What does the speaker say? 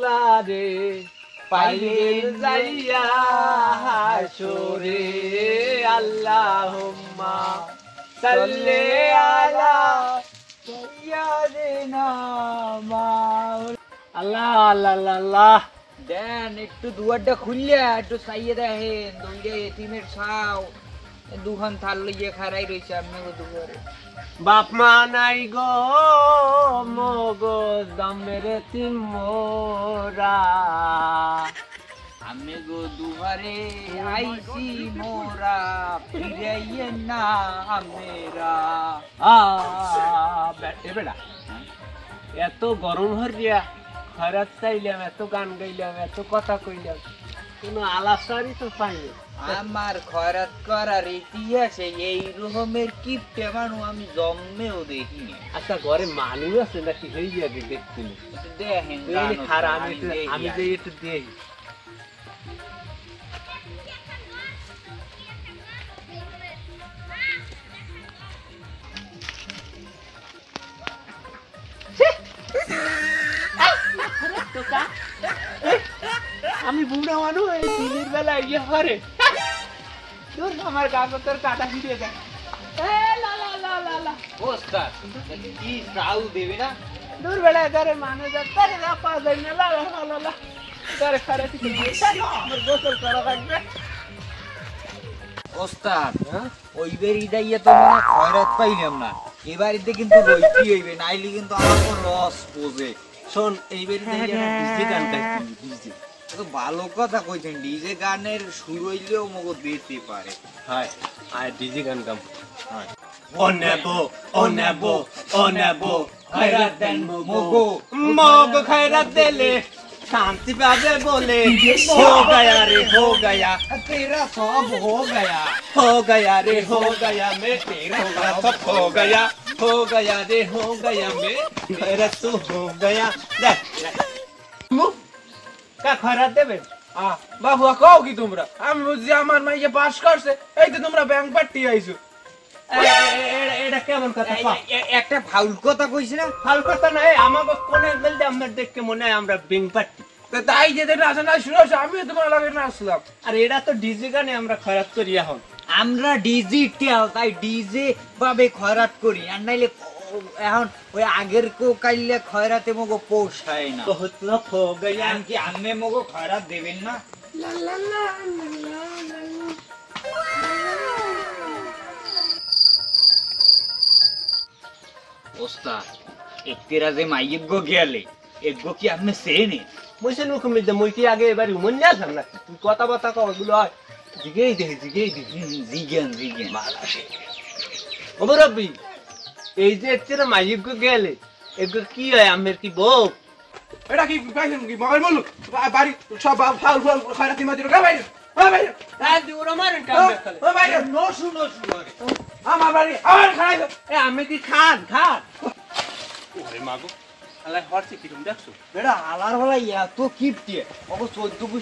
আল্লাহরে পাইলেন যাইয়া হাসরে আল্লাহুম্মা সাল্লি আলা সাইয়্যিদিনা আল্লাহ আল্লাহ আল্লাহ দেন একটু দুয়ারটা খুললে একটু চাইয়ে দেখেন দুইটা এতিমের ছাও দুখান থাল লইয়ে খারাই রয়েছে আপনাকে দুয়ারে বাপ মা নাই গো মগো দমের তিমোরা আমি গো দুয়ারে আইছি মোরা ফিরাইয়ে না আমেরা এ বেটা এত গরম হরিয়া খরাত চাইলাম এত গান গাইলাম এত কথা কইলাম কোনো আলাসারই তো পাইনি আমার খয়রাত করার ইতিহাসে এই রকমের কিপটে মানুষ আমি জন্মেও দেখিনি। আচ্ছা ঘরে মানুষ আছে নাকি সেই যাবে দেখছি দেখেন আমি যে একটু দেখি আমি বুড়া মানুষ এই দিনের বেলা ইয়ে করে তোর আমার গাছ তোর কাটা ফিরে যায় ওস্তাদ কি সাউ দেবে না দূর বেলা ধরে মানুষ তারে পা যায় না ধরে খারে গোসল করা লাগবে ওস্তাদ ওই বেরি দাইয়া তো মনে খয়রাত পাইলাম না এবারিতে কিন্তু রইতি হইবে নাইলে কিন্তু আমার লস পোজে শোন এই বেরি ডিজে গান গাইছি ডিজে তো ভালো কথা কইছেন ডিজে গানের সুর হইলেও মগো দিতে পারে হয় আর ডিজে গান গাম হয় ও নেবো খয়রাত দেন মগো খয়রাত দিলে शांति पावे बोले हो गया रे हो गया तेरा सब हो गया रे हो गया मैं तेरा सब हो गया रे हो गया मैं मेरा तू हो गया का खराब देबे বাবুয়া কও কি তোমরা আমি বুঝি আমার মাইয়া পাস করছে এই তো তোমরা ব্যাংক পার্টি আইছো এটা কেমন কথা একটা ফাউল কথা কইছ না ফাল কথা নাই আমাকে কোনে বলতে আমরা দেখতে মনে হয় আমরা বিং পার্টি তাই যে আসে না শুনো আমি তোমার লাগে না আসলাম আর এটা তো ডিজে গানে আমরা খরাব করি এখন আমরা ডিজিটাল তাই ডিজে ভাবে খয়রাত করি আর নাইলে এখন ওই আগের কো কাইলে খয়রাতে মগো পোষায় না তো হতলো হো গয়া কি আন্নে মগো খয়রাত দেবেন না ওস্তাদ একতেরা যে মাইয়ের গো গেলে এগো কি আপনি সেনে মুইছে নুক মিলতে মুই কি আগে এবারে মন না থাম না তুই কথা কথা কও এগুলো হয় জিগেই দে জিজ্ঞান ওমরবি এই যে একতেরা মাইক গো গেলে এগো কি হয় আমের কি বউ এটা কি পাইছেন কি মগর বলু বাড়ি সব ফাউল ফাউল খয়রাতি মাদির গা বাইরে বাইরে রাত দি ওরা মারেন কাম দেখালে বাইরে নো শুনো আমার বাড়ি আমার খাই এ আমি কি খান ওরে মাগো আল্লাহ হরছে কি তুমি দেখছো বেটা আলার বেলা এত কিপটে অবশ্য 14